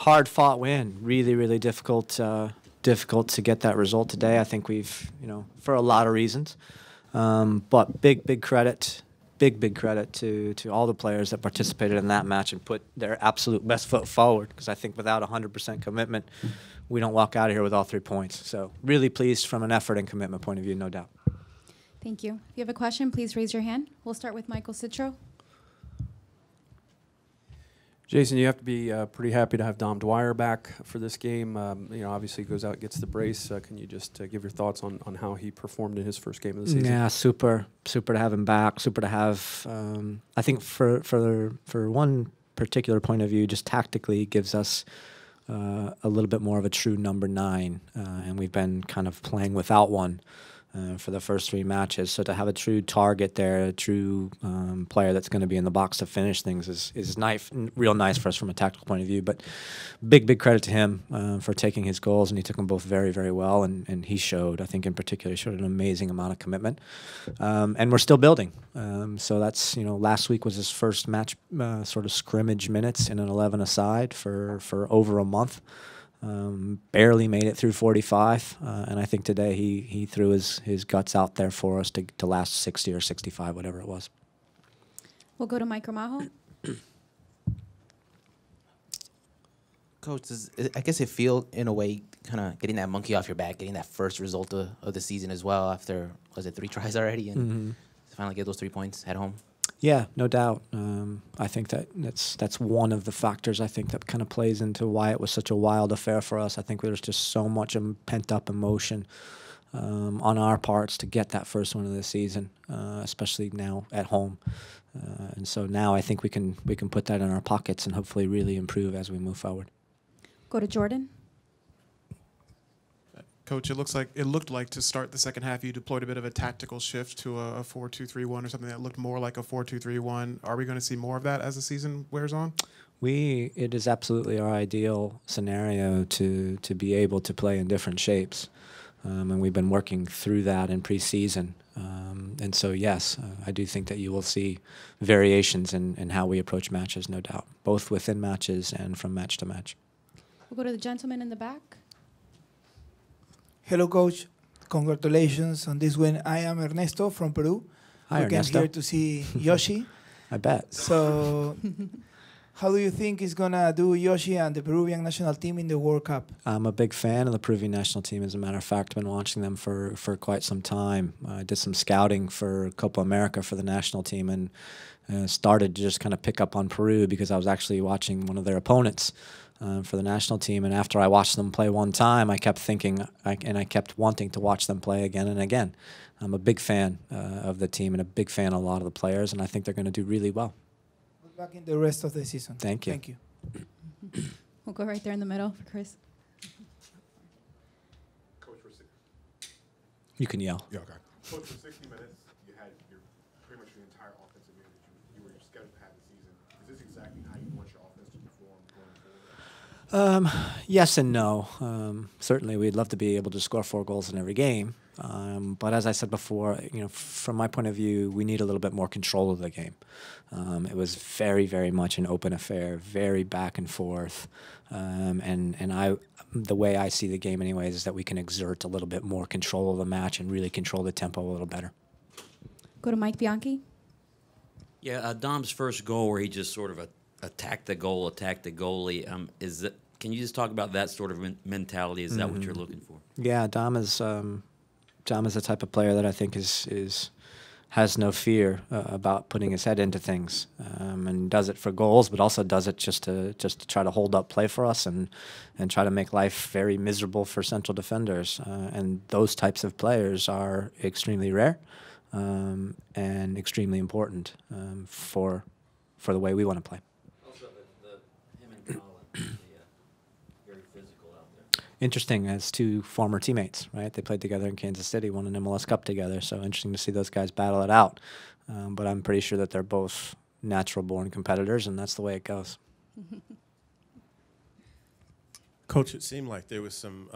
hard-fought win. Really, really difficult to get that result today. I think we've, for a lot of reasons. But big credit, big credit to all the players that participated in that match and put their absolute best foot forward, because I think without 100% commitment, we don't walk out of here with all 3 points. So really pleased from an effort and commitment point of view, no doubt. Thank you. If you have a question, please raise your hand. We'll start with Michael Citro. Jason, you have to be pretty happy to have Dwyer back for this game. Obviously goes out, gets the brace. Can you just give your thoughts on how he performed in his first game of the season? Yeah, super to have him back. Super to have. I think for one particular point of view, just tactically gives us a little bit more of a true number 9, and we've been kind of playing without one for the first 3 matches. So to have a true target there, a true player that's going to be in the box to finish things is nice, real nice for us from a tactical point of view. But big credit to him for taking his goals, and he took them both very well, and he showed, I think in particular, showed an amazing amount of commitment. And we're still building. So that's, last week was his first match sort of scrimmage minutes in an 11-a-side for over a month. Barely made it through 45, and I think today he threw his guts out there for us to last 60 or 65, whatever it was. We'll go to Mike Ramajo. Coach, I guess it feel in a way kind of getting that monkey off your back, getting that first result of the season as well after, was it 3 tries already, and finally get those 3 points at home? Yeah, no doubt. I think that's one of the factors I think that kind of plays into why it was such a wild affair for us. I think there's just so much pent-up emotion on our parts to get that first one of the season, especially now at home. And so now I think we can put that in our pockets and hopefully really improve as we move forward. Go to Jordan. Coach, it looked like to start the second half you deployed a bit of a tactical shift to a 4-2-3-1 or something that looked more like a 4-2-3-1. Are we going to see more of that as the season wears on? It is absolutely our ideal scenario to be able to play in different shapes, and we've been working through that in preseason. And so yes, I do think that you will see variations in how we approach matches, no doubt, both within matches and from match to match. We'll go to the gentleman in the back. Hello, Coach. Congratulations on this win. I am Ernesto from Peru. Hi, Ernesto. Here to see Yoshi. I bet. So, how do you think is going to do Yoshi and the Peruvian national team in the World Cup? I'm a big fan of the Peruvian national team. As a matter of fact, I've been watching them for quite some time. I did some scouting for Copa America for the national team and started to just kind of pick up on Peru because I was actually watching one of their opponents for the national team, and after I watched them play one time, I kept thinking, and I kept wanting to watch them play again and again. I'm a big fan of the team and a big fan of a lot of the players, and I think they're going to do really well. Good luck in the rest of the season. Thank you. Thank you. We'll go right there in the middle for Chris. Coach, You can yell. yeah, okay. Coach, for 60 minutes, you had pretty much your entire offensive unit that you were scheduled to have the season. Is this exactly how you want your offense to perform going forward? Yes and no. Certainly, we'd love to be able to score 4 goals in every game. But as I said before, from my point of view, we need a little bit more control of the game. It was very much an open affair, very back and forth. The way I see the game anyways is that we can exert a little bit more control of the match and really control the tempo a little better. Go to Mike Bianchi. Yeah, Dom's first goal where he just sort of attacked the goal, attacked the goalie. Can you just talk about that sort of mentality? Is that what you're looking for? Yeah, Dom is the type of player that I think has no fear about putting his head into things, and does it for goals, but also does it just to try to hold up play for us and try to make life very miserable for central defenders. And those types of players are extremely rare and extremely important for the way we want to play. Also, him and Colin, very physical out there. Interesting, as 2 former teammates, right? They played together in Kansas City, won an MLS Cup together, so interesting to see those guys battle it out. But I'm pretty sure that they're both natural-born competitors, and that's the way it goes. Coach, it seemed like there was some,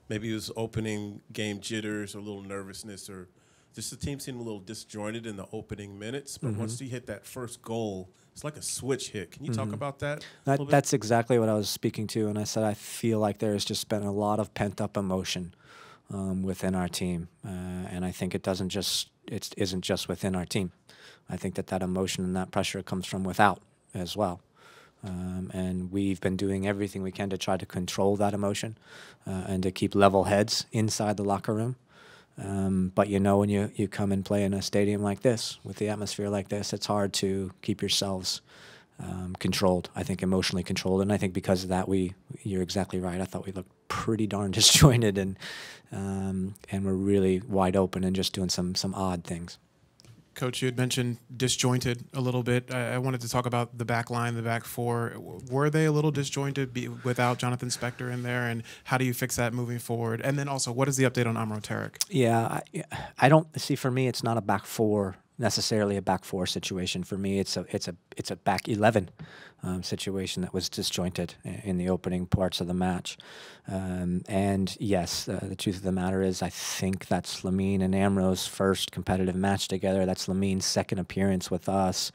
maybe it was opening game jitters or a little nervousness or just the team seemed a little disjointed in the opening minutes. But once you hit that first goal, it's like a switch hit. Can you talk about that? That's exactly what I was speaking to, and I said I feel like there's just been a lot of pent-up emotion within our team, and I think it isn't just within our team. I think that emotion and that pressure comes from without as well. And we've been doing everything we can to try to control that emotion and to keep level heads inside the locker room. But you know, when you come and play in a stadium like this, with the atmosphere like this, it's hard to keep yourselves controlled, I think emotionally controlled. And I think because of that, you're exactly right. I thought we looked pretty darn disjointed and we're really wide open and just doing some odd things. Coach, you had mentioned disjointed a little bit. I wanted to talk about the back line, the back four. Were they a little disjointed without Jonathan Spector in there, and how do you fix that moving forward? And then also, what is the update on Amro Tarek? Yeah, I don't see. For me, it's not a back four necessarily a back four situation. For me, it's a back 11 situation that was disjointed in the opening parts of the match. And yes, the truth of the matter is, I think that's Lamine and Amro's first competitive match together. That's Lamine's second appearance with us.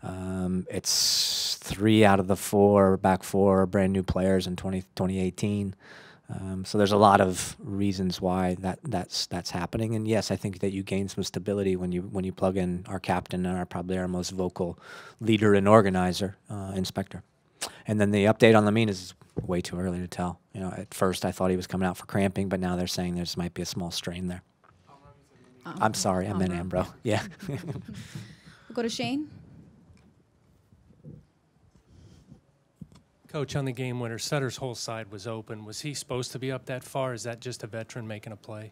It's 3 out of the 4 back four brand new players in 2018. So there's a lot of reasons why that's happening, and yes, I think that you gain some stability when you plug in our captain and probably our most vocal leader and organizer, Inspector. And then the update on Lamine is way too early to tell. You know, at first I thought he was coming out for cramping, but now they're saying there might be a small strain there. I'm sorry, I meant Ambro. Yeah. We'll go to Shane. Coach, on the game winner, Sutter's whole side was open. Was he supposed to be up that far? Is that just a veteran making a play?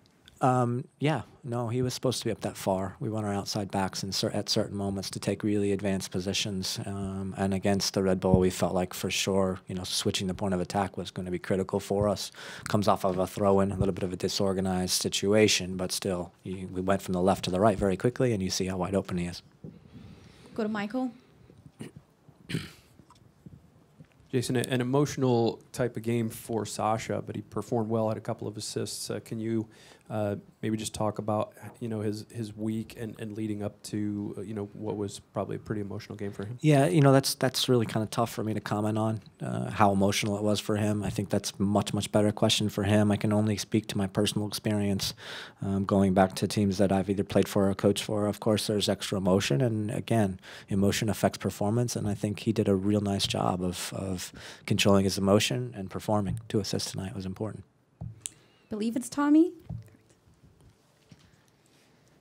Yeah, no, he was supposed to be up that far. We want our outside backs at certain moments to take really advanced positions. And against the Red Bull, we felt like for sure, you know, switching the point of attack was going to be critical for us. Comes off of a throw-in, a little bit of a disorganized situation, but still, we went from the left to the right very quickly, and you see how wide open he is. Go to Michael. Jason, an emotional type of game for Sasha, but he performed well, had a couple of assists. Can you maybe just talk about, you know, his week and leading up to, you know, what was probably a pretty emotional game for him? Yeah, you know, that's really kind of tough for me to comment on, how emotional it was for him. I think that's much better question for him. I can only speak to my personal experience, going back to teams that I've either played for or coached for. Of course, there's extra emotion, and again, emotion affects performance, and I think he did a real nice job of controlling his emotion and performing. 2 assists tonight was important. Believe it's Tommy.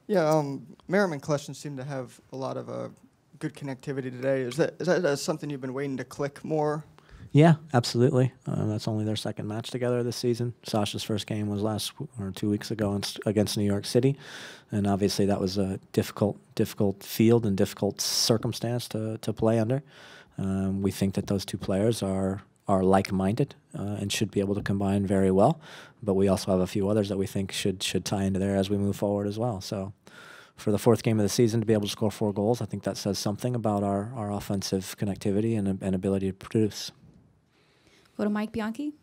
Yeah, Merriman Collection seemed to have a lot of good connectivity today. Is that something you've been waiting to click more? Yeah, absolutely. That's only their second match together this season. Sasha's first game was 2 weeks ago against New York City, and obviously that was a difficult field and difficult circumstance to play under. We think that those 2 players are like-minded and should be able to combine very well, but we also have a few others that we think should tie into there as we move forward as well. So for the 4th game of the season to be able to score 4 goals, I think that says something about our offensive connectivity and ability to produce. Go to Mike Bianchi.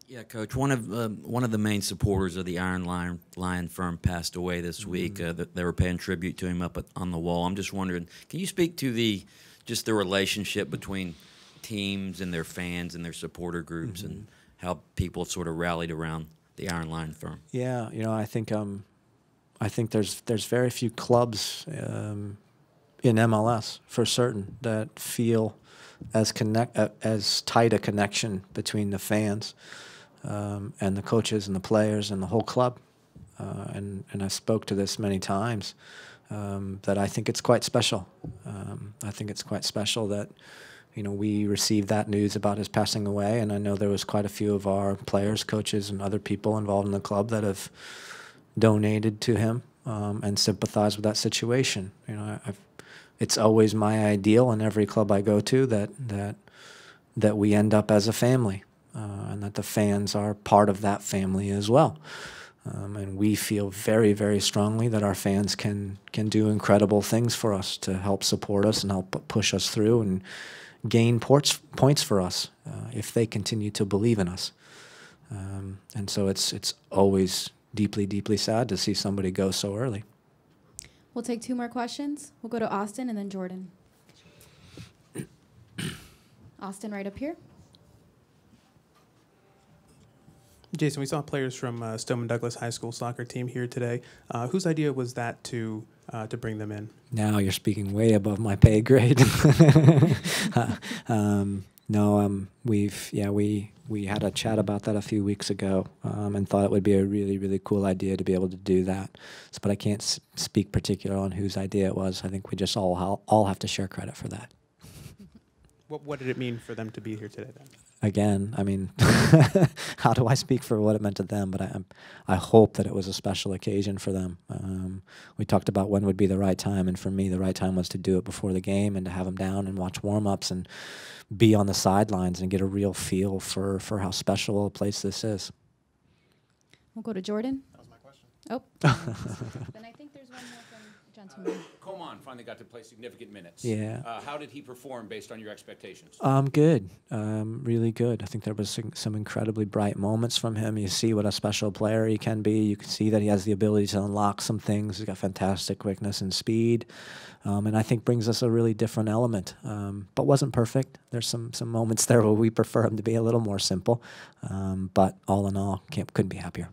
Yeah, Coach. One of the main supporters of the Iron Lion firm passed away this week. They were paying tribute to him up on the wall. I'm just wondering, can you speak to the relationship between teams and their fans and their supporter groups, and how people sort of rallied around the Iron Lion firm? Yeah, you know, I think there's very few clubs in MLS for certain that feel as tight a connection between the fans and the coaches and the players and the whole club. And I spoke to this many times, that I think it's quite special. I think it's quite special that, you know, we received that news about his passing away, and I know there was quite a few of our players, coaches, and other people involved in the club that have donated to him and sympathized with that situation. You know, it's always my ideal in every club I go to that we end up as a family, and that the fans are part of that family as well. And we feel very, very strongly that our fans can do incredible things for us to help support us and help push us through and gain points for us if they continue to believe in us. And so it's always deeply, deeply sad to see somebody go so early. We'll take 2 more questions. We'll go to Austin and then Jordan. Austin, right up here. Jason, we saw players from Stoneman Douglas High School soccer team here today. Whose idea was that to bring them in? Now you're speaking way above my pay grade. No, we had a chat about that a few weeks ago, and thought it would be a really, really cool idea to be able to do that. But I can't speak particular on whose idea it was. I think we just all have to share credit for that. What did it mean for them to be here today then? Again, I mean, how do I speak for what it meant to them? But I hope that it was a special occasion for them. We talked about when would be the right time, and for me, the right time was to do it before the game and to have them down and watch warm-ups and be on the sidelines and get a real feel for how special a place this is. We'll go to Jordan. That was my question. Oh. Then I think there's one more from gentleman. Coman finally got to play significant minutes. Yeah. How did he perform based on your expectations? Good. Really good. I think there was some incredibly bright moments from him. You see what a special player he can be. You can see that he has the ability to unlock some things. He's got fantastic quickness and speed, and I think brings us a really different element. But wasn't perfect. There's some moments there where we prefer him to be a little more simple. But all in all, couldn't be happier.